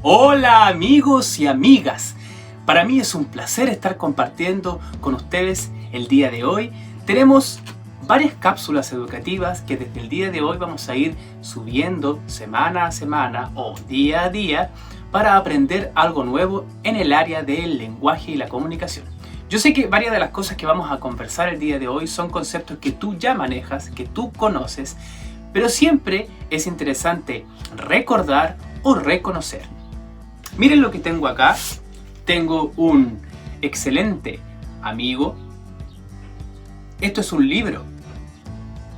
Hola amigos y amigas, para mí es un placer estar compartiendo con ustedes el día de hoy. Tenemos varias cápsulas educativas que desde el día de hoy vamos a ir subiendo semana a semana o día a día para aprender algo nuevo en el área del lenguaje y la comunicación. Yo sé que varias de las cosas que vamos a conversar el día de hoy son conceptos que tú ya manejas, que tú conoces, pero siempre es interesante recordar o reconocer. Miren lo que tengo acá. Tengo un excelente amigo. Esto es un libro.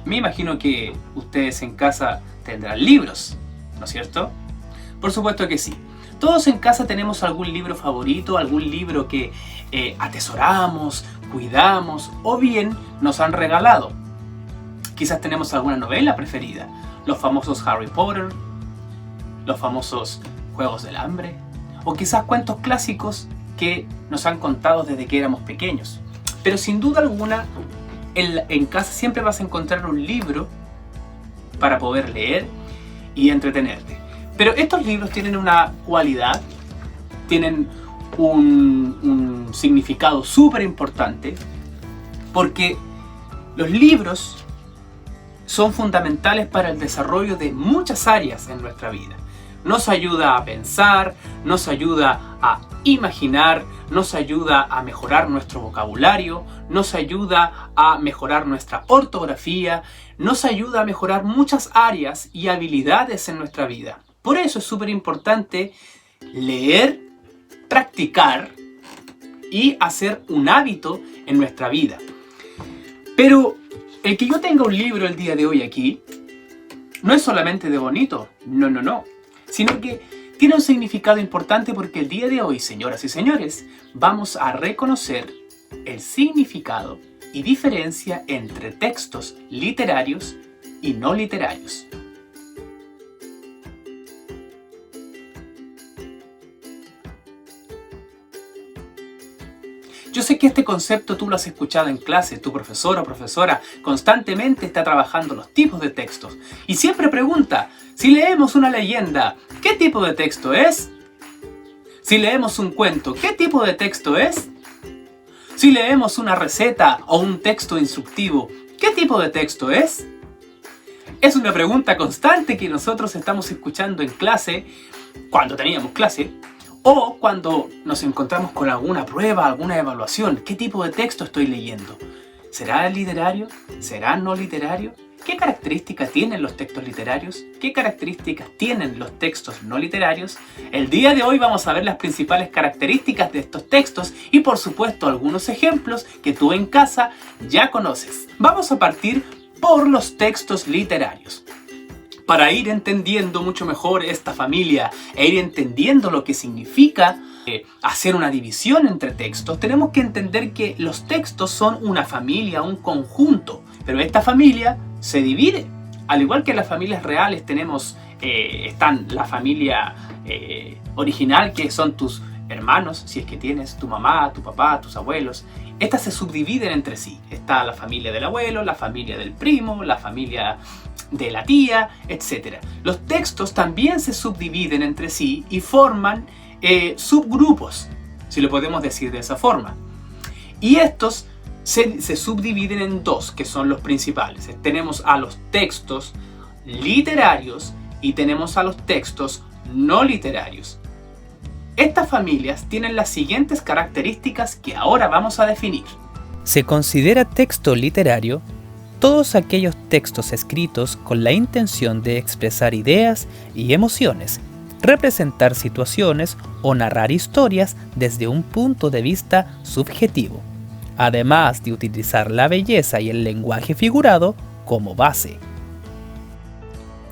Me imagino que ustedes en casa tendrán libros, ¿no es cierto? Por supuesto que sí. Todos en casa tenemos algún libro favorito, algún libro que atesoramos, cuidamos o bien nos han regalado. Quizás tenemos alguna novela preferida, los famosos Harry Potter, los famosos Juegos del Hambre, o quizás cuentos clásicos que nos han contado desde que éramos pequeños. Pero sin duda alguna, en casa siempre vas a encontrar un libro para poder leer y entretenerte. Pero estos libros tienen una cualidad, tienen un significado súper importante, porque los libros son fundamentales para el desarrollo de muchas áreas en nuestra vida. Nos ayuda a pensar, nos ayuda a imaginar, nos ayuda a mejorar nuestro vocabulario, nos ayuda a mejorar nuestra ortografía, nos ayuda a mejorar muchas áreas y habilidades en nuestra vida. Por eso es súper importante leer, practicar y hacer un hábito en nuestra vida. Pero el que yo tenga un libro el día de hoy aquí no es solamente de bonito, no. Sino que tiene un significado importante porque el día de hoy, señoras y señores, vamos a reconocer el significado y diferencia entre textos literarios y no literarios. Yo sé que este concepto tú lo has escuchado en clase, tu profesor o profesora constantemente está trabajando los tipos de textos y siempre pregunta, si leemos una leyenda, ¿qué tipo de texto es? Si leemos un cuento, ¿qué tipo de texto es? Si leemos una receta o un texto instructivo, ¿qué tipo de texto es? Es una pregunta constante que nosotros estamos escuchando en clase, cuando teníamos clase, o cuando nos encontramos con alguna prueba, alguna evaluación. ¿Qué tipo de texto estoy leyendo? ¿Será literario? ¿Será no literario? ¿Qué características tienen los textos literarios? ¿Qué características tienen los textos no literarios? El día de hoy vamos a ver las principales características de estos textos y por supuesto algunos ejemplos que tú en casa ya conoces. Vamos a partir por los textos literarios. Para ir entendiendo mucho mejor esta familia e ir entendiendo lo que significa hacer una división entre textos, tenemos que entender que los textos son una familia, un conjunto, pero esta familia se divide. Al igual que en las familias reales están la familia original, que son tus hermanos, si es que tienes tu mamá, tu papá, tus abuelos. Estas se subdividen entre sí. Está la familia del abuelo, la familia del primo, la familia de la tía, etc. Los textos también se subdividen entre sí y forman subgrupos, si lo podemos decir de esa forma. Y estos se subdividen en dos, que son los principales. Tenemos a los textos literarios y tenemos a los textos no literarios. Estas familias tienen las siguientes características que ahora vamos a definir. Se considera texto literario todos aquellos textos escritos con la intención de expresar ideas y emociones, representar situaciones o narrar historias desde un punto de vista subjetivo, además de utilizar la belleza y el lenguaje figurado como base.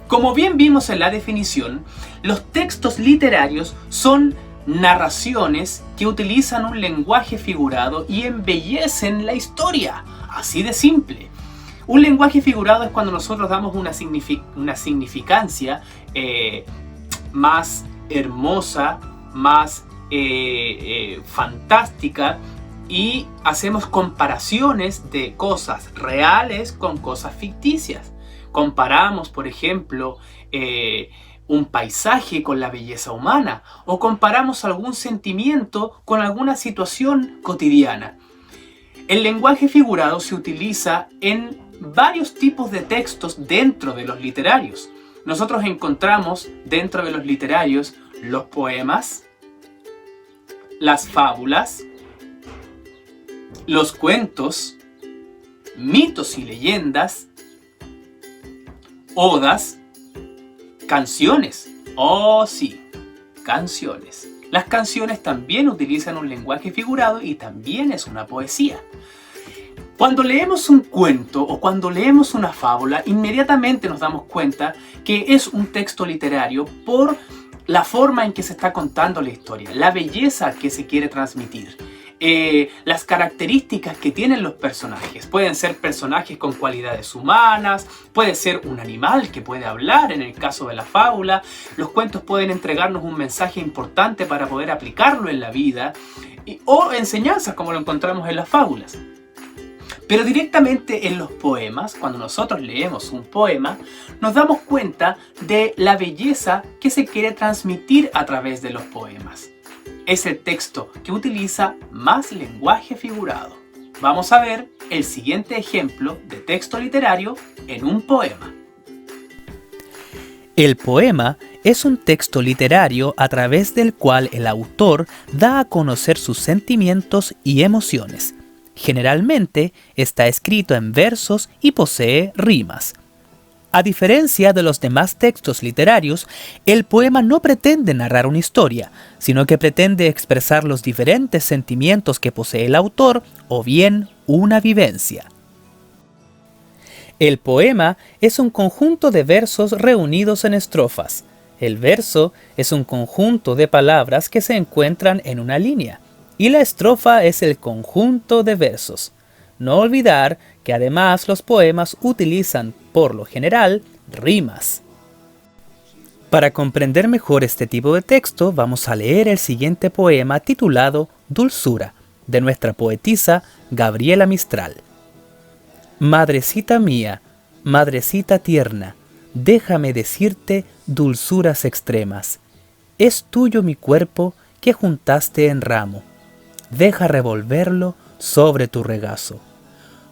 Como bien vimos en la definición, los textos literarios son narraciones que utilizan un lenguaje figurado y embellecen la historia, así de simple. Un lenguaje figurado es cuando nosotros damos una significancia más hermosa, más fantástica y hacemos comparaciones de cosas reales con cosas ficticias. Comparamos, por ejemplo, un paisaje con la belleza humana o comparamos algún sentimiento con alguna situación cotidiana. El lenguaje figurado se utiliza en varios tipos de textos dentro de los literarios. Nosotros encontramos dentro de los literarios los poemas, las fábulas, los cuentos, mitos y leyendas, odas, canciones. Oh sí, canciones. Las canciones también utilizan un lenguaje figurado y también es una poesía. Cuando leemos un cuento o cuando leemos una fábula, inmediatamente nos damos cuenta que es un texto literario por la forma en que se está contando la historia, la belleza que se quiere transmitir, las características que tienen los personajes. Pueden ser personajes con cualidades humanas, puede ser un animal que puede hablar en el caso de la fábula. Los cuentos pueden entregarnos un mensaje importante para poder aplicarlo en la vida o enseñanzas como lo encontramos en las fábulas. Pero directamente en los poemas, cuando nosotros leemos un poema, nos damos cuenta de la belleza que se quiere transmitir a través de los poemas. Es el texto que utiliza más lenguaje figurado. Vamos a ver el siguiente ejemplo de texto literario en un poema. El poema es un texto literario a través del cual el autor da a conocer sus sentimientos y emociones. Generalmente está escrito en versos y posee rimas. A diferencia de los demás textos literarios, el poema no pretende narrar una historia, sino que pretende expresar los diferentes sentimientos que posee el autor o bien una vivencia. El poema es un conjunto de versos reunidos en estrofas. El verso es un conjunto de palabras que se encuentran en una línea. Y la estrofa es el conjunto de versos. No olvidar que además los poemas utilizan, por lo general, rimas. Para comprender mejor este tipo de texto, vamos a leer el siguiente poema titulado Dulzura, de nuestra poetisa Gabriela Mistral. Madrecita mía, madrecita tierna, déjame decirte dulzuras extremas. Es tuyo mi cuerpo que juntaste en ramo. Deja revolverlo sobre tu regazo.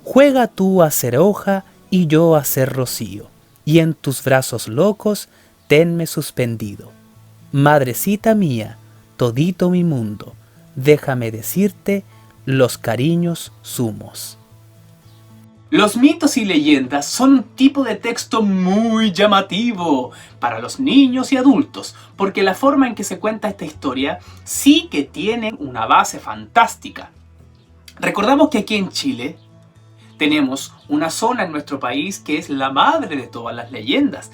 Juega tú a ser hoja y yo a ser rocío, y en tus brazos locos tenme suspendido. Madrecita mía, todito mi mundo, déjame decirte los cariños sumos. Los mitos y leyendas son un tipo de texto muy llamativo para los niños y adultos, porque la forma en que se cuenta esta historia sí que tiene una base fantástica. Recordamos que aquí en Chile tenemos una zona en nuestro país que es la madre de todas las leyendas.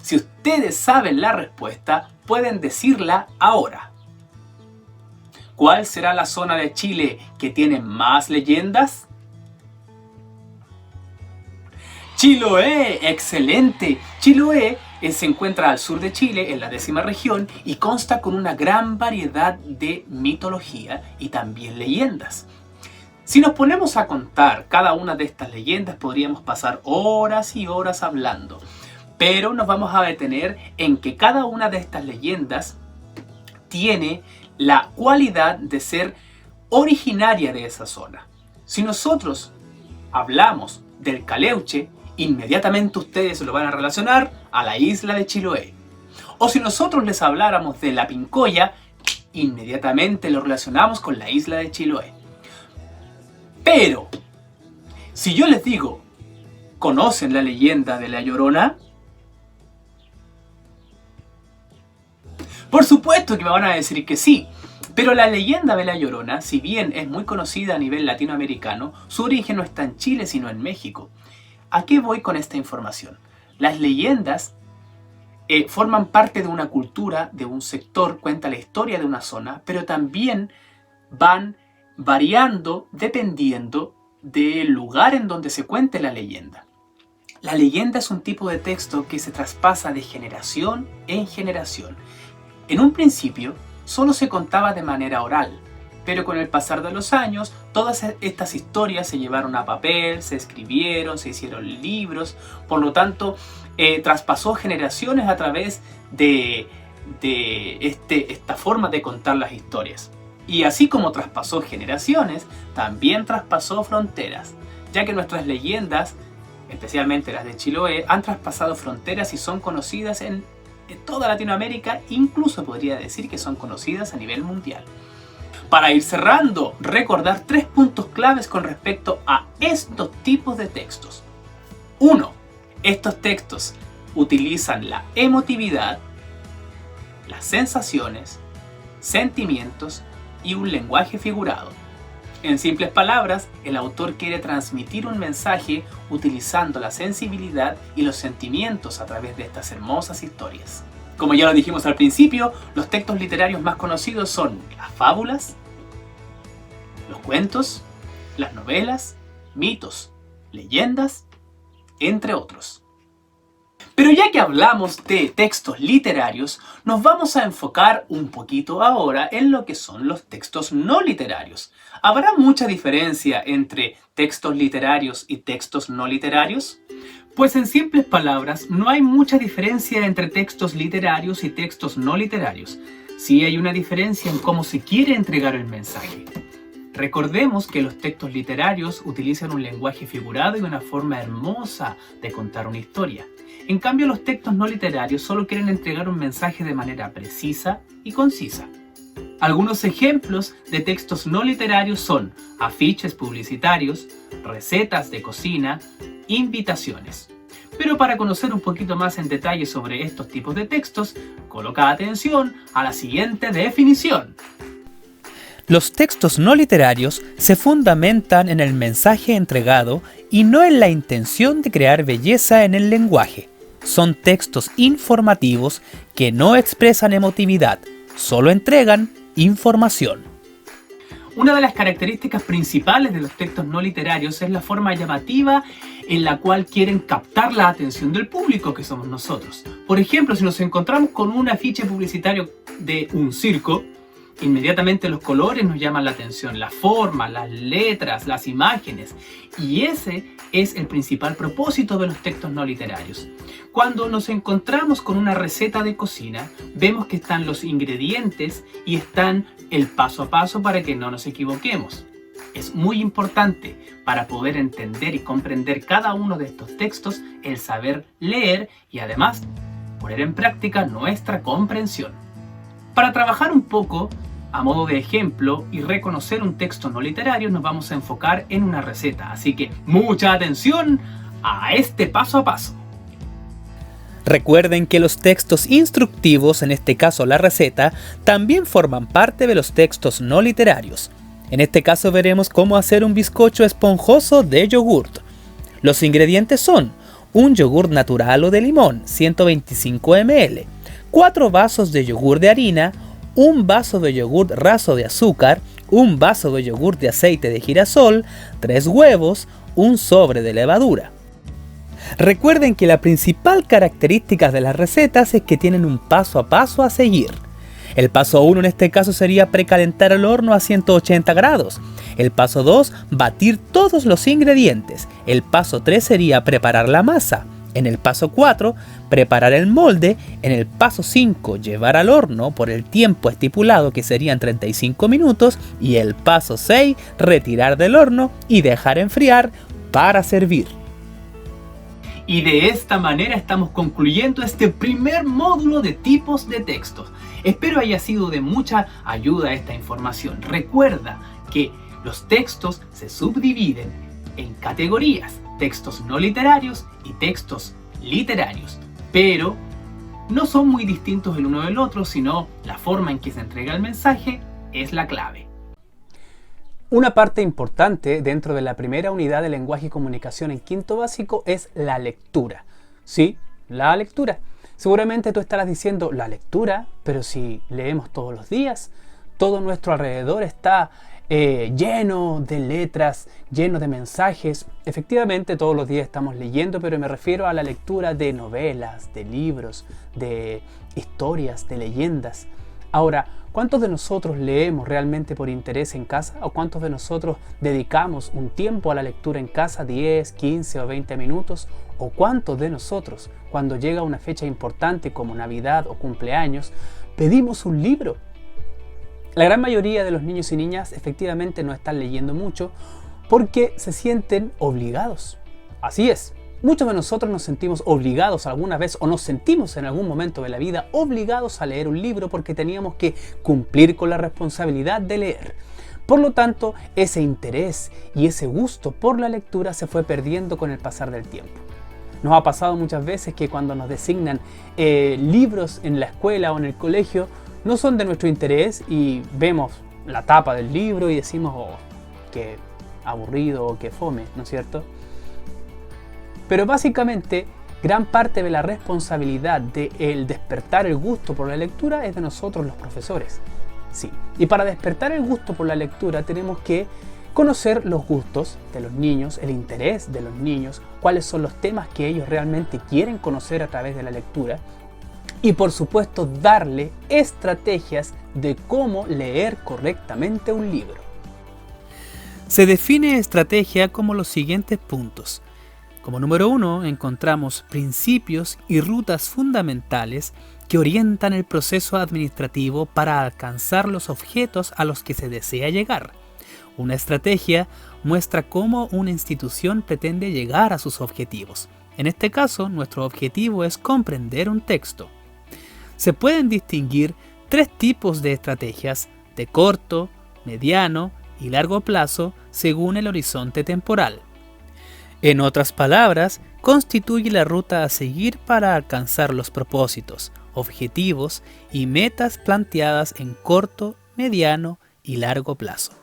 Si ustedes saben la respuesta, pueden decirla ahora. ¿Cuál será la zona de Chile que tiene más leyendas? Chiloé, excelente. Chiloé se encuentra al sur de Chile, en la 10ª región, y consta con una gran variedad de mitología y también leyendas. Si nos ponemos a contar cada una de estas leyendas, podríamos pasar horas y horas hablando. Pero nos vamos a detener en que cada una de estas leyendas tiene la cualidad de ser originaria de esa zona. Si nosotros hablamos del Caleuche, inmediatamente ustedes lo van a relacionar a la isla de Chiloé. O si nosotros les habláramos de la Pincoya, inmediatamente lo relacionamos con la isla de Chiloé. Pero, si yo les digo, ¿conocen la leyenda de La Llorona? Por supuesto que me van a decir que sí. Pero la leyenda de La Llorona, si bien es muy conocida a nivel latinoamericano, su origen no está en Chile sino en México. ¿A qué voy con esta información? Las leyendas forman parte de una cultura, de un sector, cuenta la historia de una zona, pero también van variando dependiendo del lugar en donde se cuente la leyenda. La leyenda es un tipo de texto que se traspasa de generación en generación. En un principio, solo se contaba de manera oral, pero con el pasar de los años, todas estas historias se llevaron a papel, se escribieron, se hicieron libros. Por lo tanto, traspasó generaciones a través de esta forma de contar las historias. Y así como traspasó generaciones, también traspasó fronteras, ya que nuestras leyendas, especialmente las de Chiloé, han traspasado fronteras y son conocidas en toda Latinoamérica, incluso podría decir que son conocidas a nivel mundial. Para ir cerrando, recordar 3 puntos claves con respecto a estos tipos de textos. 1. Estos textos utilizan la emotividad, las sensaciones, sentimientos y un lenguaje figurado. En simples palabras, el autor quiere transmitir un mensaje utilizando la sensibilidad y los sentimientos a través de estas hermosas historias. Como ya lo dijimos al principio, los textos literarios más conocidos son las fábulas, los cuentos, las novelas, mitos, leyendas, entre otros. Pero ya que hablamos de textos literarios, nos vamos a enfocar un poquito ahora en lo que son los textos no literarios. ¿Habrá mucha diferencia entre textos literarios y textos no literarios? Pues en simples palabras, no hay mucha diferencia entre textos literarios y textos no literarios. Sí hay una diferencia en cómo se quiere entregar el mensaje. Recordemos que los textos literarios utilizan un lenguaje figurado y una forma hermosa de contar una historia. En cambio, los textos no literarios solo quieren entregar un mensaje de manera precisa y concisa. Algunos ejemplos de textos no literarios son afiches publicitarios, recetas de cocina, invitaciones. Pero para conocer un poquito más en detalle sobre estos tipos de textos, coloca atención a la siguiente definición. Los textos no literarios se fundamentan en el mensaje entregado y no en la intención de crear belleza en el lenguaje. Son textos informativos que no expresan emotividad, solo entregan información. Una de las características principales de los textos no literarios es la forma llamativa en la cual quieren captar la atención del público, que somos nosotros. Por ejemplo, si nos encontramos con un afiche publicitario de un circo, inmediatamente los colores nos llaman la atención, la forma, las letras, las imágenes. Y ese es el principal propósito de los textos no literarios. Cuando nos encontramos con una receta de cocina, vemos que están los ingredientes y están el paso a paso para que no nos equivoquemos. Es muy importante para poder entender y comprender cada uno de estos textos el saber leer y además poner en práctica nuestra comprensión. Para trabajar un poco, a modo de ejemplo, y reconocer un texto no literario, nos vamos a enfocar en una receta. Así que mucha atención a este paso a paso. Recuerden que los textos instructivos, en este caso la receta, también forman parte de los textos no literarios. En este caso veremos cómo hacer un bizcocho esponjoso de yogurt. Los ingredientes son un yogur natural o de limón, 125 ml, 4 vasos de yogur de harina, un vaso de yogur raso de azúcar, un vaso de yogur de aceite de girasol, 3 huevos, un sobre de levadura. Recuerden que la principal característica de las recetas es que tienen un paso a paso a seguir. El paso 1 en este caso sería precalentar el horno a 180 grados. El paso 2, batir todos los ingredientes. El paso 3 sería preparar la masa. En el paso 4, preparar el molde. En el paso 5, llevar al horno por el tiempo estipulado, que serían 35 minutos. Y el paso 6, retirar del horno y dejar enfriar para servir. Y de esta manera estamos concluyendo este primer módulo de tipos de textos. Espero haya sido de mucha ayuda esta información. Recuerda que los textos se subdividen en categorías: textos no literarios y textos literarios. Pero no son muy distintos el uno del otro, sino la forma en que se entrega el mensaje es la clave. Una parte importante dentro de la primera unidad de lenguaje y comunicación en quinto básico es la lectura. Sí, la lectura. Seguramente tú estarás diciendo la lectura, pero si leemos todos los días, todo nuestro alrededor está lleno de letras, lleno de mensajes. Efectivamente, todos los días estamos leyendo, pero me refiero a la lectura de novelas, de libros, de historias, de leyendas. Ahora, ¿Cuántos de nosotros leemos realmente por interés en casa? ¿O cuántos de nosotros dedicamos un tiempo a la lectura en casa, 10, 15 o 20 minutos? ¿O cuántos de nosotros, cuando llega una fecha importante como Navidad o cumpleaños, pedimos un libro? La gran mayoría de los niños y niñas efectivamente no están leyendo mucho porque se sienten obligados. Así es. Muchos de nosotros nos sentimos obligados alguna vez o nos sentimos en algún momento de la vida obligados a leer un libro porque teníamos que cumplir con la responsabilidad de leer. Por lo tanto, ese interés y ese gusto por la lectura se fue perdiendo con el pasar del tiempo. Nos ha pasado muchas veces que cuando nos designan libros en la escuela o en el colegio no son de nuestro interés y vemos la tapa del libro y decimos, oh, qué aburrido o qué fome, ¿no es cierto? Pero básicamente, gran parte de la responsabilidad de el despertar el gusto por la lectura es de nosotros los profesores. Sí, y para despertar el gusto por la lectura tenemos que conocer los gustos de los niños, el interés de los niños, cuáles son los temas que ellos realmente quieren conocer a través de la lectura y por supuesto darle estrategias de cómo leer correctamente un libro. Se define estrategia como los siguientes puntos. Como número 1 encontramos principios y rutas fundamentales que orientan el proceso administrativo para alcanzar los objetos a los que se desea llegar. Una estrategia muestra cómo una institución pretende llegar a sus objetivos. En este caso, nuestro objetivo es comprender un texto. Se pueden distinguir 3 tipos de estrategias de corto, mediano y largo plazo según el horizonte temporal. En otras palabras, constituye la ruta a seguir para alcanzar los propósitos, objetivos y metas planteadas en corto, mediano y largo plazo.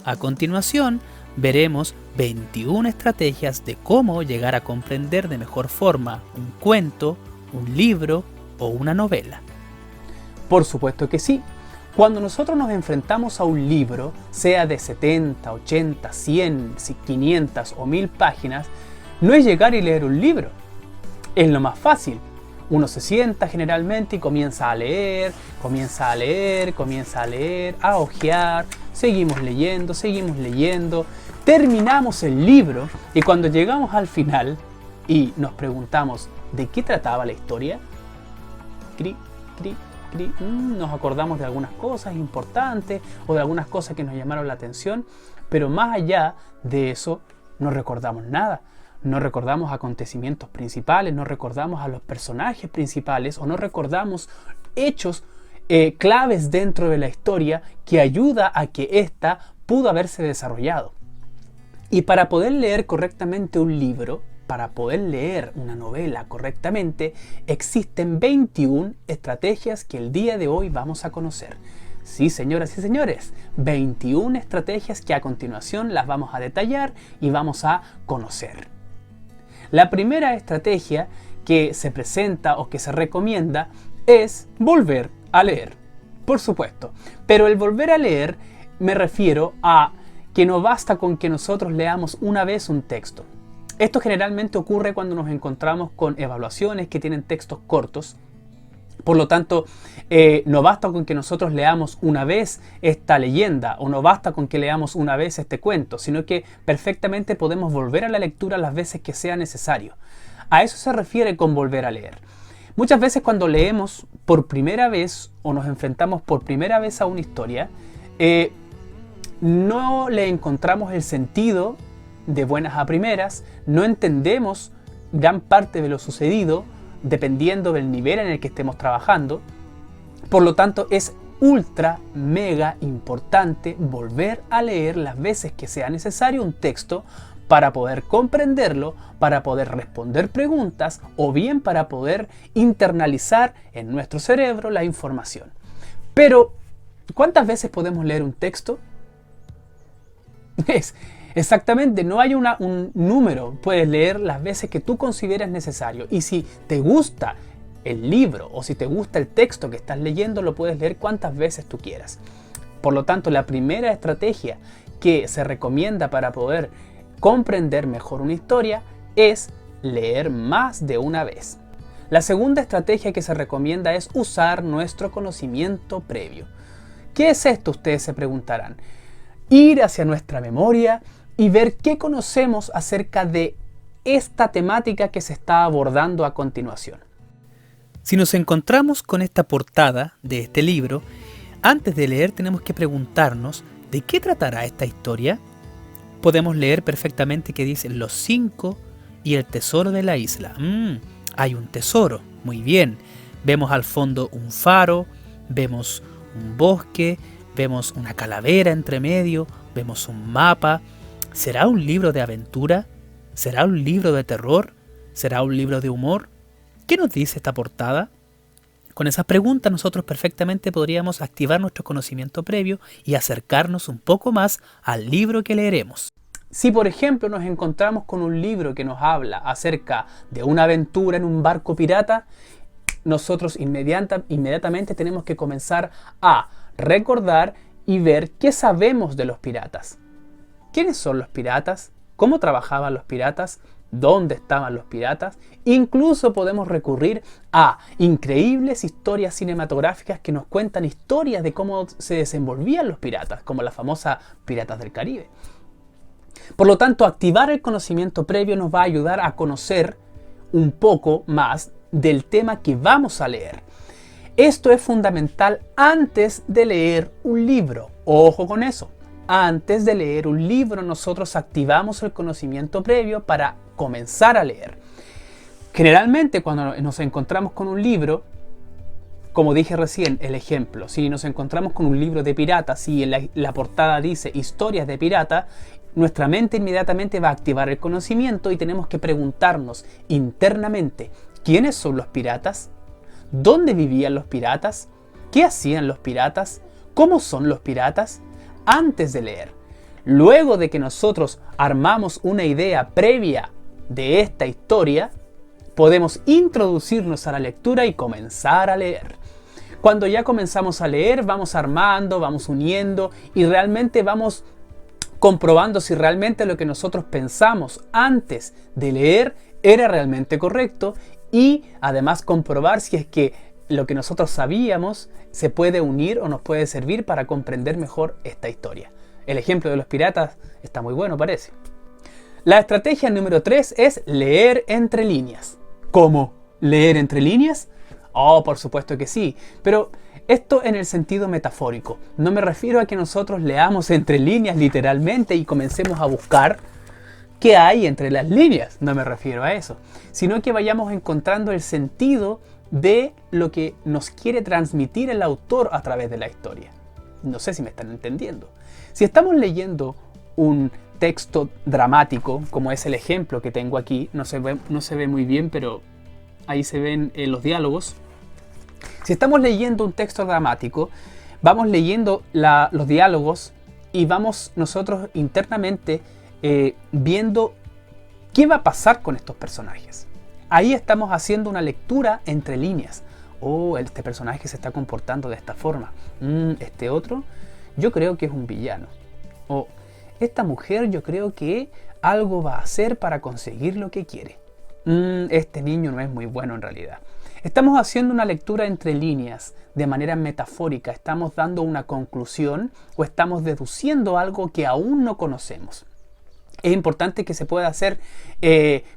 A continuación, veremos 21 estrategias de cómo llegar a comprender de mejor forma un cuento, un libro o una novela. Por supuesto que sí. Cuando nosotros nos enfrentamos a un libro, sea de 70, 80, 100, 500 o 1000 páginas, no es llegar y leer un libro. Es lo más fácil. Uno se sienta generalmente y comienza a leer, a hojear, seguimos leyendo, terminamos el libro y cuando llegamos al final y nos preguntamos ¿de qué trataba la historia? Nos acordamos de algunas cosas importantes o de algunas cosas que nos llamaron la atención, pero más allá de eso no recordamos nada. No recordamos acontecimientos principales, no recordamos a los personajes principales o no recordamos hechos claves dentro de la historia que ayuda a que ésta pudo haberse desarrollado. Y para poder leer correctamente un libro, para poder leer una novela correctamente, existen 21 estrategias que el día de hoy vamos a conocer. Sí, señoras y señores, 21 estrategias que a continuación las vamos a detallar y vamos a conocer. La primera estrategia que se presenta o que se recomienda es volver a leer. Por supuesto, pero el volver a leer me refiero a que no basta con que nosotros leamos una vez un texto. Esto generalmente ocurre cuando nos encontramos con evaluaciones que tienen textos cortos. Por lo tanto, no basta con que nosotros leamos una vez esta leyenda o no basta con que leamos una vez este cuento, sino que perfectamente podemos volver a la lectura las veces que sea necesario. A eso se refiere con volver a leer. Muchas veces cuando leemos por primera vez o nos enfrentamos por primera vez a una historia, no le encontramos el sentido de buenas a primeras, no entendemos gran parte de lo sucedido, dependiendo del nivel en el que estemos trabajando. Por lo tanto, es ultra, mega importante volver a leer las veces que sea necesario un texto para poder comprenderlo, para poder responder preguntas o bien para poder internalizar en nuestro cerebro la información. Pero, ¿cuántas veces podemos leer un texto? Exactamente, no hay un número, puedes leer las veces que tú consideras necesario y si te gusta el libro o si te gusta el texto que estás leyendo lo puedes leer cuantas veces tú quieras. Por lo tanto, la primera estrategia que se recomienda para poder comprender mejor una historia es leer más de una vez. La segunda estrategia que se recomienda es usar nuestro conocimiento previo. ¿Qué es esto? Ustedes se preguntarán. Ir hacia nuestra memoria y ver qué conocemos acerca de esta temática que se está abordando a continuación. Si nos encontramos con esta portada de este libro, antes de leer tenemos que preguntarnos ¿de qué tratará esta historia? Podemos leer perfectamente que dice los 5 y el tesoro de la isla. Hay un tesoro, muy bien. Vemos al fondo un faro, vemos un bosque, vemos una calavera entre medio, vemos un mapa. ¿Será un libro de aventura? ¿Será un libro de terror? ¿Será un libro de humor? ¿Qué nos dice esta portada? Con esas preguntas nosotros perfectamente podríamos activar nuestro conocimiento previo y acercarnos un poco más al libro que leeremos. Si por ejemplo nos encontramos con un libro que nos habla acerca de una aventura en un barco pirata, nosotros inmediatamente tenemos que comenzar a recordar y ver qué sabemos de los piratas. ¿Quiénes son los piratas? ¿Cómo trabajaban los piratas? ¿Dónde estaban los piratas? Incluso podemos recurrir a increíbles historias cinematográficas que nos cuentan historias de cómo se desenvolvían los piratas, como la famosa Piratas del Caribe. Por lo tanto, activar el conocimiento previo nos va a ayudar a conocer un poco más del tema que vamos a leer. Esto es fundamental antes de leer un libro. Ojo con eso. Antes de leer un libro, nosotros activamos el conocimiento previo para comenzar a leer. Generalmente, cuando nos encontramos con un libro, como dije recién, el ejemplo, si nos encontramos con un libro de piratas y en la portada dice historias de pirata, nuestra mente inmediatamente va a activar el conocimiento y tenemos que preguntarnos internamente, ¿quiénes son los piratas? ¿Dónde vivían los piratas? ¿Qué hacían los piratas? ¿Cómo son los piratas? Antes de leer. Luego de que nosotros armamos una idea previa de esta historia, podemos introducirnos a la lectura y comenzar a leer. Cuando ya comenzamos a leer, vamos armando, vamos uniendo y realmente vamos comprobando si realmente lo que nosotros pensamos antes de leer era realmente correcto y además comprobar si es que lo que nosotros sabíamos se puede unir o nos puede servir para comprender mejor esta historia. El ejemplo de los piratas está muy bueno, parece. La estrategia número 3 es leer entre líneas. ¿Cómo? ¿Leer entre líneas? Oh, por supuesto que sí, pero esto en el sentido metafórico. No me refiero a que nosotros leamos entre líneas literalmente y comencemos a buscar qué hay entre las líneas. No me refiero a eso, sino que vayamos encontrando el sentido de lo que nos quiere transmitir el autor a través de la historia. No sé si me están entendiendo. Si estamos leyendo un texto dramático, como es el ejemplo que tengo aquí, no se ve muy bien, pero ahí se ven los diálogos. Si estamos leyendo un texto dramático, vamos leyendo los diálogos y vamos nosotros internamente viendo qué va a pasar con estos personajes. Ahí estamos haciendo una lectura entre líneas. Oh, este personaje se está comportando de esta forma. Este otro, yo creo que es un villano. O esta mujer, yo creo que algo va a hacer para conseguir lo que quiere. Este niño no es muy bueno en realidad. Estamos haciendo una lectura entre líneas de manera metafórica. Estamos dando una conclusión o estamos deduciendo algo que aún no conocemos. Es importante que se pueda hacer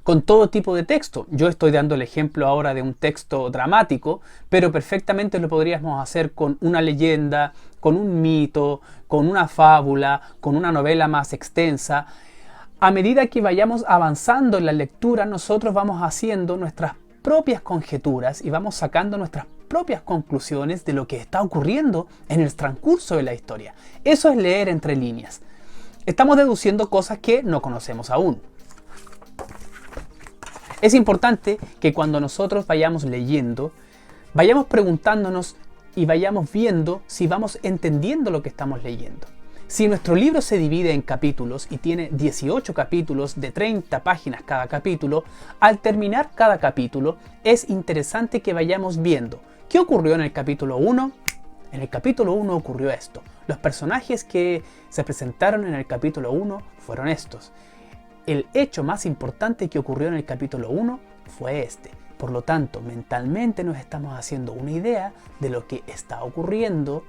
con todo tipo de texto. Yo estoy dando el ejemplo ahora de un texto dramático, pero perfectamente lo podríamos hacer con una leyenda, con un mito, con una fábula, con una novela más extensa. A medida que vayamos avanzando en la lectura, nosotros vamos haciendo nuestras propias conjeturas y vamos sacando nuestras propias conclusiones de lo que está ocurriendo en el transcurso de la historia. Eso es leer entre líneas. Estamos deduciendo cosas que no conocemos aún. Es importante que cuando nosotros vayamos leyendo, vayamos preguntándonos y vayamos viendo si vamos entendiendo lo que estamos leyendo. Si nuestro libro se divide en capítulos y tiene 18 capítulos de 30 páginas cada capítulo, al terminar cada capítulo es interesante que vayamos viendo qué ocurrió en el capítulo 1. En el capítulo 1 ocurrió esto. Los personajes que se presentaron en el capítulo 1 fueron estos. El hecho más importante que ocurrió en el capítulo 1 fue este. Por lo tanto, mentalmente nos estamos haciendo una idea de lo que está ocurriendo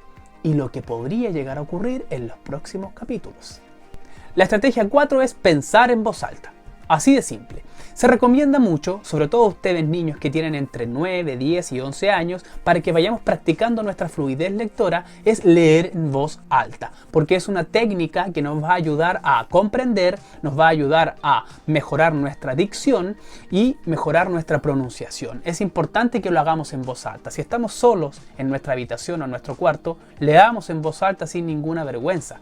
y lo que podría llegar a ocurrir en los próximos capítulos. La estrategia 4 es pensar en voz alta. Así de simple. Se recomienda mucho, sobre todo a ustedes niños que tienen entre 9, 10 y 11 años, para que vayamos practicando nuestra fluidez lectora, es leer en voz alta, porque es una técnica que nos va a ayudar a comprender, nos va a ayudar a mejorar nuestra dicción y mejorar nuestra pronunciación. Es importante que lo hagamos en voz alta. Si estamos solos en nuestra habitación o en nuestro cuarto, leamos en voz alta sin ninguna vergüenza.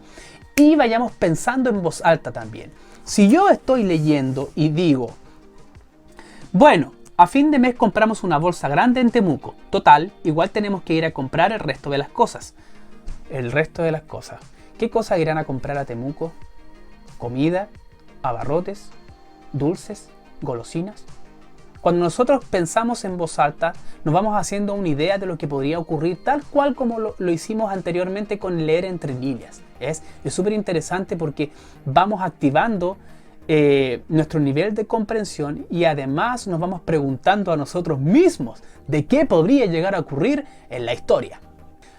Y vayamos pensando en voz alta también. Si yo estoy leyendo y digo, bueno, a fin de mes compramos una bolsa grande en Temuco. Total, igual tenemos que ir a comprar el resto de las cosas. El resto de las cosas. ¿Qué cosas irán a comprar a Temuco? Comida, abarrotes, dulces, golosinas. Cuando nosotros pensamos en voz alta, nos vamos haciendo una idea de lo que podría ocurrir, tal cual como lo hicimos anteriormente con leer entre líneas. Es súper interesante porque vamos activando nuestro nivel de comprensión y además nos vamos preguntando a nosotros mismos de qué podría llegar a ocurrir en la historia.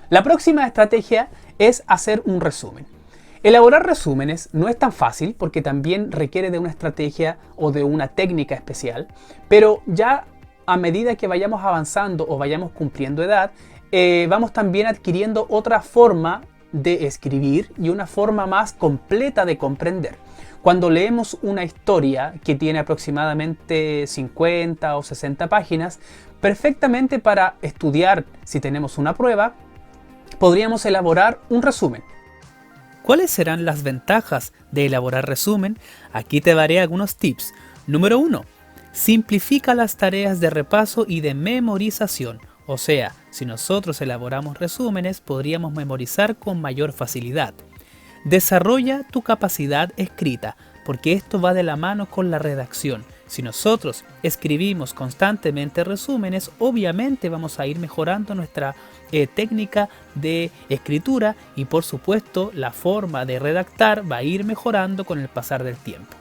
La próxima estrategia es hacer un resumen. Elaborar resúmenes no es tan fácil porque también requiere de una estrategia o de una técnica especial, pero ya a medida que vayamos avanzando o vayamos cumpliendo edad, vamos también adquiriendo otra forma de escribir y una forma más completa de comprender. Cuando leemos una historia que tiene aproximadamente 50 o 60 páginas, perfectamente para estudiar, si tenemos una prueba, podríamos elaborar un resumen. ¿Cuáles serán las ventajas de elaborar resumen? Aquí te daré algunos tips. Número 1. Simplifica las tareas de repaso y de memorización. O sea, si nosotros elaboramos resúmenes, podríamos memorizar con mayor facilidad. Desarrolla tu capacidad escrita, porque esto va de la mano con la redacción. Si nosotros escribimos constantemente resúmenes, obviamente vamos a ir mejorando nuestra técnica de escritura y por supuesto la forma de redactar va a ir mejorando con el pasar del tiempo.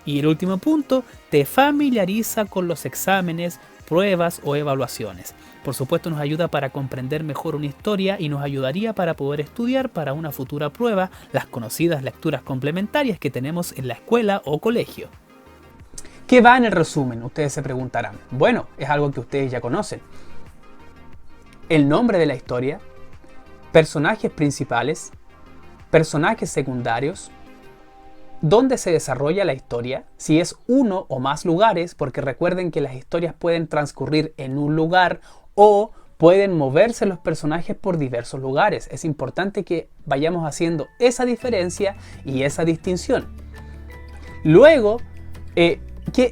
Y el último punto, te familiariza con los exámenes, pruebas o evaluaciones. Por supuesto nos ayuda para comprender mejor una historia y nos ayudaría para poder estudiar para una futura prueba las conocidas lecturas complementarias que tenemos en la escuela o colegio. ¿Qué va en el resumen? Ustedes se preguntarán. Bueno, es algo que ustedes ya conocen. El nombre de la historia, personajes principales, personajes secundarios, dónde se desarrolla la historia, si es uno o más lugares, porque recuerden que las historias pueden transcurrir en un lugar o pueden moverse los personajes por diversos lugares. Es importante que vayamos haciendo esa diferencia y esa distinción. Luego, ¿qué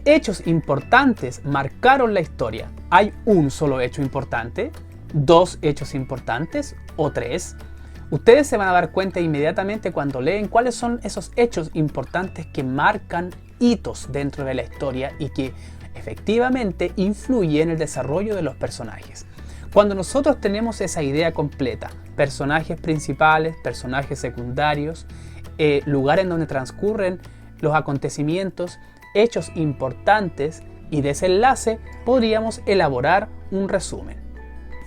hechos importantes marcaron la historia? ¿Hay un solo hecho importante? ¿Dos hechos importantes? ¿O tres? Ustedes se van a dar cuenta inmediatamente cuando leen cuáles son esos hechos importantes que marcan hitos dentro de la historia y que efectivamente influyen en el desarrollo de los personajes. Cuando nosotros tenemos esa idea completa, personajes principales, personajes secundarios, lugar en donde transcurren los acontecimientos, hechos importantes y desenlace, podríamos elaborar un resumen.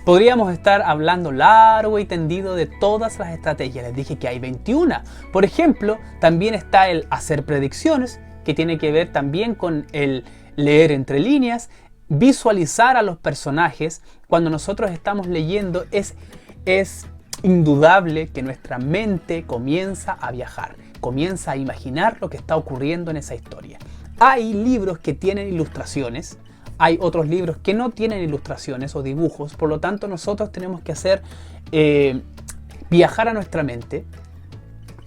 Podríamos estar hablando largo y tendido de todas las estrategias. Les dije que hay 21. Por ejemplo, también está el hacer predicciones, que tiene que ver también con el leer entre líneas, visualizar a los personajes. Cuando nosotros estamos leyendo es indudable que nuestra mente comienza a viajar, comienza a imaginar lo que está ocurriendo en esa historia. Hay libros que tienen ilustraciones, hay otros libros que no tienen ilustraciones o dibujos, por lo tanto nosotros tenemos que hacer viajar a nuestra mente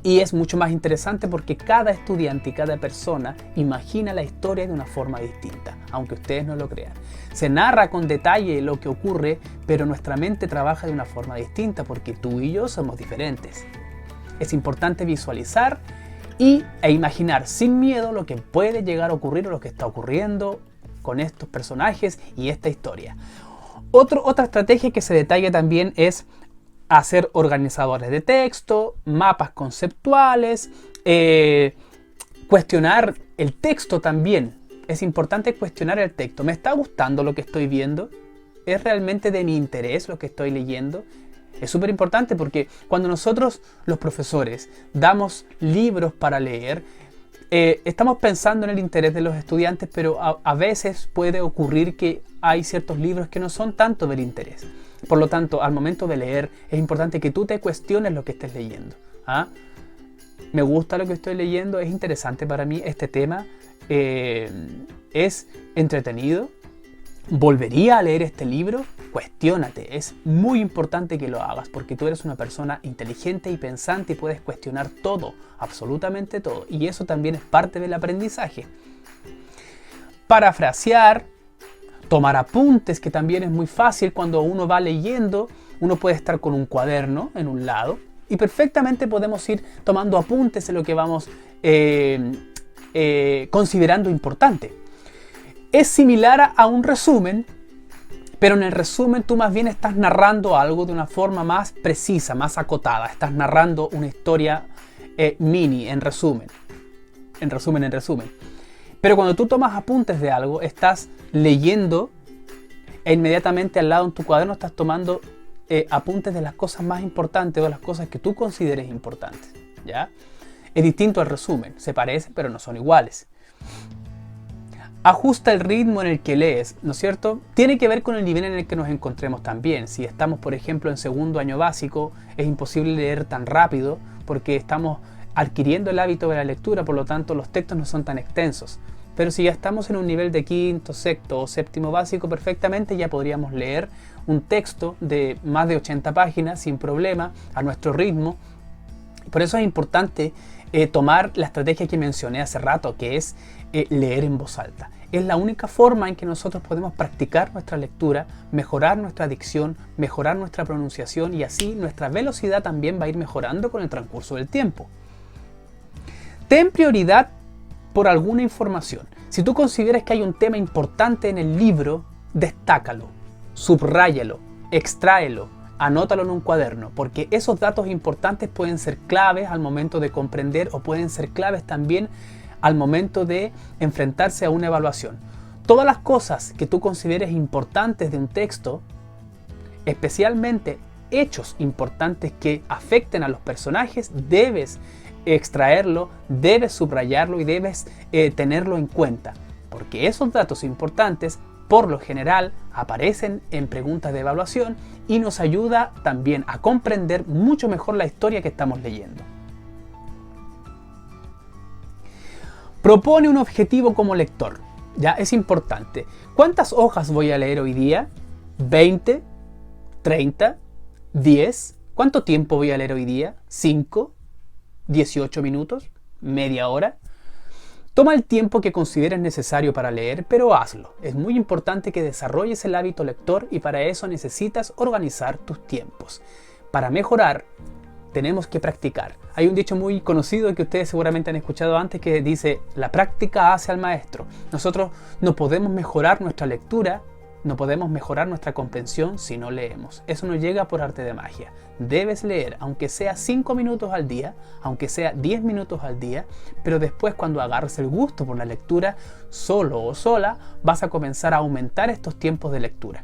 y es mucho más interesante porque cada estudiante y cada persona imagina la historia de una forma distinta, aunque ustedes no lo crean. Se narra con detalle lo que ocurre, pero nuestra mente trabaja de una forma distinta porque tú y yo somos diferentes. Es importante visualizar e imaginar sin miedo lo que puede llegar a ocurrir o lo que está ocurriendo con estos personajes y esta historia. Otra estrategia que se detalla también es hacer organizadores de texto, mapas conceptuales, cuestionar el texto también. Es importante cuestionar el texto. ¿Me está gustando lo que estoy viendo? ¿Es realmente de mi interés lo que estoy leyendo? Es súper importante porque cuando nosotros, los profesores, damos libros para leer, estamos pensando en el interés de los estudiantes, pero a veces puede ocurrir que hay ciertos libros que no son tanto del interés. Por lo tanto, al momento de leer, es importante que tú te cuestiones lo que estés leyendo. ¿Ah? Me gusta lo que estoy leyendo, es interesante para mí este tema, es entretenido. ¿Volvería a leer este libro? Cuestiónate, es muy importante que lo hagas porque tú eres una persona inteligente y pensante y puedes cuestionar todo, absolutamente todo, y eso también es parte del aprendizaje. Parafrasear, tomar apuntes, que también es muy fácil cuando uno va leyendo, uno puede estar con un cuaderno en un lado y perfectamente podemos ir tomando apuntes de lo que vamos considerando importante. Es similar a un resumen, pero en el resumen tú más bien estás narrando algo de una forma más precisa, más acotada. Estás narrando una historia mini, en resumen. En resumen. Pero cuando tú tomas apuntes de algo, estás leyendo e inmediatamente al lado en tu cuaderno estás tomando apuntes de las cosas más importantes o las cosas que tú consideres importantes. ¿Ya? Es distinto al resumen. Se parecen, pero no son iguales. Ajusta el ritmo en el que lees, ¿no es cierto? Tiene que ver con el nivel en el que nos encontremos también. Si estamos, por ejemplo, en segundo año básico, es imposible leer tan rápido porque estamos adquiriendo el hábito de la lectura, por lo tanto los textos no son tan extensos. Pero si ya estamos en un nivel de quinto, sexto o séptimo básico, perfectamente ya podríamos leer un texto de más de 80 páginas sin problema, a nuestro ritmo. Por eso es importante tomar la estrategia que mencioné hace rato, que es leer en voz alta. Es la única forma en que nosotros podemos practicar nuestra lectura, mejorar nuestra dicción, mejorar nuestra pronunciación y así nuestra velocidad también va a ir mejorando con el transcurso del tiempo. Ten prioridad por alguna información. Si tú consideras que hay un tema importante en el libro, destácalo, subráyalo, extráelo, anótalo en un cuaderno, porque esos datos importantes pueden ser claves al momento de comprender o pueden ser claves también al momento de enfrentarse a una evaluación. Todas las cosas que tú consideres importantes de un texto, especialmente hechos importantes que afecten a los personajes, debes extraerlo, debes subrayarlo y debes tenerlo en cuenta, porque esos datos importantes por lo general aparecen en preguntas de evaluación y nos ayuda también a comprender mucho mejor la historia que estamos leyendo. Propone un objetivo como lector. Ya es importante. ¿Cuántas hojas voy a leer hoy día? ¿20? ¿30? ¿10? ¿Cuánto tiempo voy a leer hoy día? ¿5? ¿18 minutos? ¿Media hora? Toma el tiempo que consideres necesario para leer, pero hazlo. Es muy importante que desarrolles el hábito lector y para eso necesitas organizar tus tiempos. Para mejorar, tenemos que practicar. Hay un dicho muy conocido que ustedes seguramente han escuchado antes que dice: la práctica hace al maestro. Nosotros no podemos mejorar nuestra lectura, no podemos mejorar nuestra comprensión si no leemos. Eso no llega por arte de magia. Debes leer, aunque sea 5 minutos al día, aunque sea 10 minutos al día, pero después cuando agarres el gusto por la lectura, solo o sola, vas a comenzar a aumentar estos tiempos de lectura.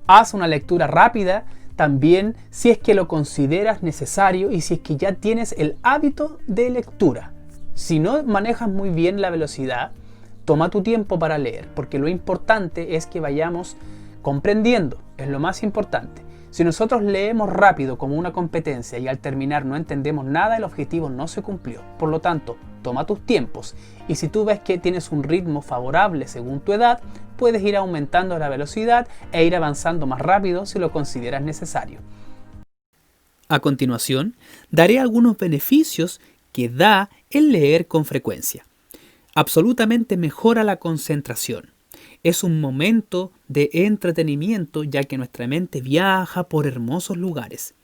Haz una lectura rápida también si es que lo consideras necesario y si es que ya tienes el hábito de lectura. Si no manejas muy bien la velocidad, toma tu tiempo para leer, porque lo importante es que vayamos comprendiendo, es lo más importante. Si nosotros leemos rápido como una competencia y al terminar no entendemos nada, el objetivo no se cumplió. Por lo tanto, toma tus tiempos y si tú ves que tienes un ritmo favorable según tu edad, puedes ir aumentando la velocidad e ir avanzando más rápido si lo consideras necesario. A continuación, daré algunos beneficios que da el leer con frecuencia. Absolutamente mejora la concentración. Es un momento de entretenimiento ya que nuestra mente viaja por hermosos lugares.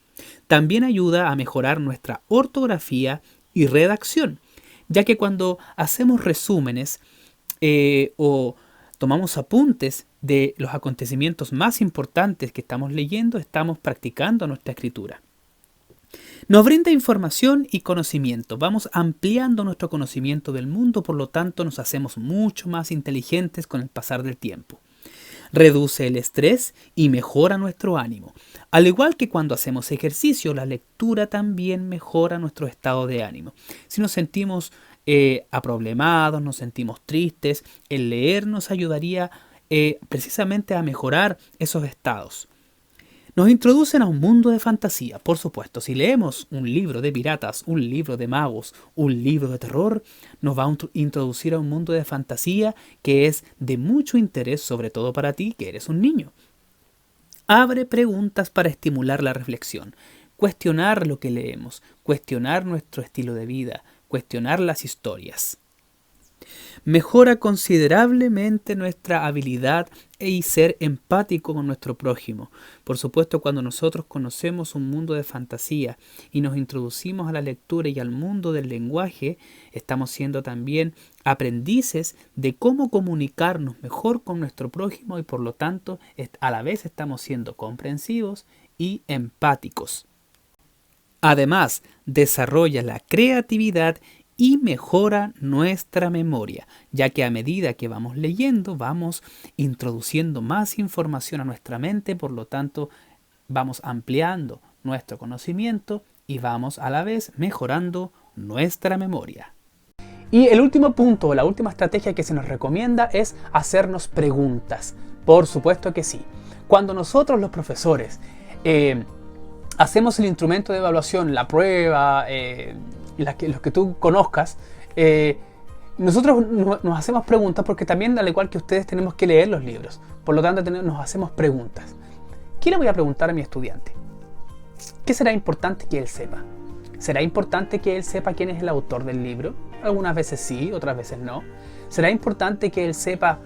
También ayuda a mejorar nuestra ortografía y redacción, ya que cuando hacemos resúmenes o tomamos apuntes de los acontecimientos más importantes que estamos leyendo, estamos practicando nuestra escritura. Nos brinda información y conocimiento. Vamos ampliando nuestro conocimiento del mundo, por lo tanto nos hacemos mucho más inteligentes con el pasar del tiempo. reduce el estrés y mejora nuestro ánimo. Al igual que cuando hacemos ejercicio, la lectura también mejora nuestro estado de ánimo. Si nos sentimos aproblemados, nos sentimos tristes, el leer nos ayudaría precisamente a mejorar esos estados. Nos introducen a un mundo de fantasía, por supuesto. Si leemos un libro de piratas, un libro de magos, un libro de terror, nos va a introducir a un mundo de fantasía que es de mucho interés, sobre todo para ti, que eres un niño. Abre preguntas para estimular la reflexión, cuestionar lo que leemos, cuestionar nuestro estilo de vida, cuestionar las historias. Mejora considerablemente nuestra habilidad y ser empático con nuestro prójimo. Por supuesto, cuando nosotros conocemos un mundo de fantasía y nos introducimos a la lectura y al mundo del lenguaje, estamos siendo también aprendices de cómo comunicarnos mejor con nuestro prójimo y por lo tanto a la vez estamos siendo comprensivos y empáticos. Además, desarrolla la creatividad y mejora nuestra memoria, ya que a medida que vamos leyendo, vamos introduciendo más información a nuestra mente, por lo tanto, vamos ampliando nuestro conocimiento y vamos a la vez mejorando nuestra memoria. Y el último punto, la última estrategia que se nos recomienda es hacernos preguntas. Por supuesto que sí. Cuando nosotros los profesores hacemos el instrumento de evaluación, la prueba, los que tú conozcas, nosotros nos hacemos preguntas porque también, al igual que ustedes, tenemos que leer los libros. Por lo tanto, nos hacemos preguntas. ¿Qué le voy a preguntar a mi estudiante? ¿Qué será importante que él sepa? ¿Será importante que él sepa quién es el autor del libro? Algunas veces sí, otras veces no. ¿Será importante que él sepa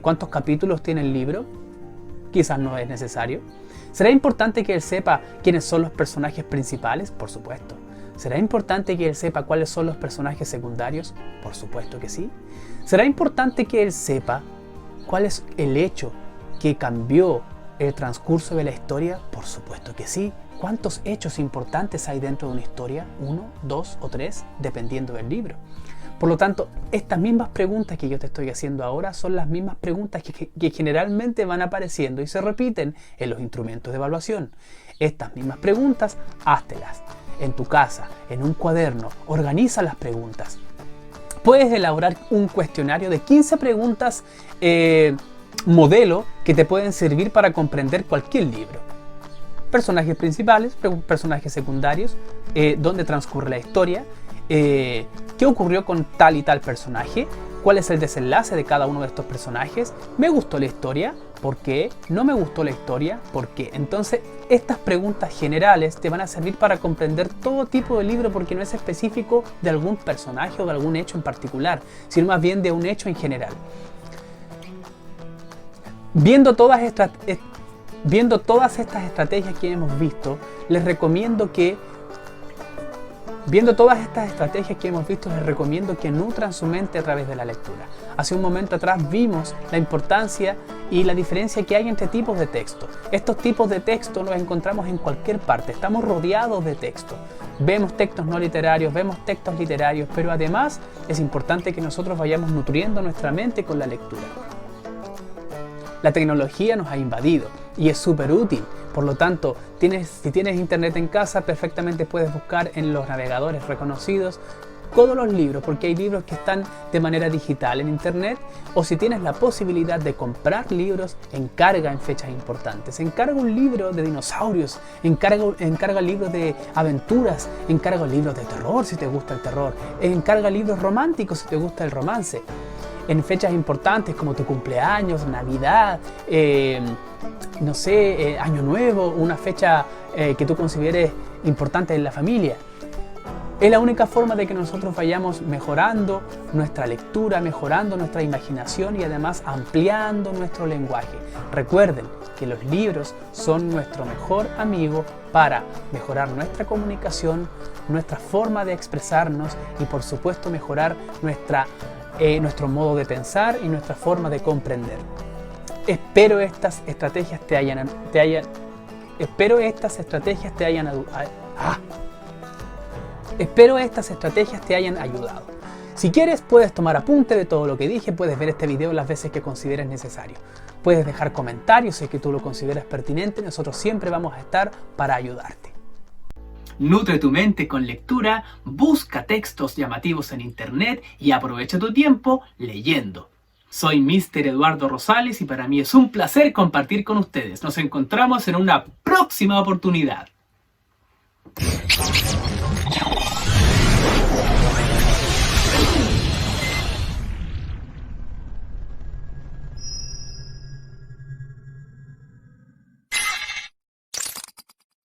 cuántos capítulos tiene el libro? Quizás no es necesario. ¿Será importante que él sepa quiénes son los personajes principales? Por supuesto. ¿Será importante que él sepa cuáles son los personajes secundarios? Por supuesto que sí. ¿Será importante que él sepa cuál es el hecho que cambió el transcurso de la historia? Por supuesto que sí. ¿Cuántos hechos importantes hay dentro de una historia? 1, 2 o 3, dependiendo del libro. Por lo tanto, estas mismas preguntas que yo te estoy haciendo ahora son las mismas preguntas que generalmente van apareciendo y se repiten en los instrumentos de evaluación. Estas mismas preguntas, háztelas en tu casa, en un cuaderno, organiza las preguntas. Puedes elaborar un cuestionario de 15 preguntas modelo que te pueden servir para comprender cualquier libro. Personajes principales, personajes secundarios, dónde transcurre la historia, qué ocurrió con tal y tal personaje, cuál es el desenlace de cada uno de estos personajes, me gustó la historia, ¿por qué? No me gustó la historia, ¿por qué? Entonces, estas preguntas generales te van a servir para comprender todo tipo de libro porque no es específico de algún personaje o de algún hecho en particular, sino más bien de un hecho en general. Viendo todas estas estrategias que hemos visto, les recomiendo que nutran su mente a través de la lectura. Hace un momento atrás vimos la importancia y la diferencia que hay entre tipos de texto. Estos tipos de texto los encontramos en cualquier parte, estamos rodeados de texto. Vemos textos no literarios, vemos textos literarios, pero además es importante que nosotros vayamos nutriendo nuestra mente con la lectura. La tecnología nos ha invadido y es súper útil. Por lo tanto, si tienes internet en casa, perfectamente puedes buscar en los navegadores reconocidos todos los libros, porque hay libros que están de manera digital en internet, o si tienes la posibilidad de comprar libros, encarga en fechas importantes. Encarga un libro de dinosaurios, encarga libros de aventuras, encarga libros de terror si te gusta el terror, encarga libros románticos si te gusta el romance. En fechas importantes como tu cumpleaños, Navidad, Año Nuevo, una fecha que tú consideres importante en la familia. Es la única forma de que nosotros vayamos mejorando nuestra lectura, mejorando nuestra imaginación y además ampliando nuestro lenguaje. Recuerden que los libros son nuestro mejor amigo para mejorar nuestra comunicación, nuestra forma de expresarnos y por supuesto mejorar nuestro modo de pensar y nuestra forma de comprender. Espero estas estrategias te hayan ayudado. Si quieres, puedes tomar apunte de todo lo que dije, puedes ver este video las veces que consideres necesario. puedes dejar comentarios si es que tú lo consideras pertinente. Nosotros siempre vamos a estar para ayudarte. Nutre tu mente con lectura, busca textos llamativos en internet y aprovecha tu tiempo leyendo. Soy Mr. Eduardo Rosales y para mí es un placer compartir con ustedes. Nos encontramos en una próxima oportunidad.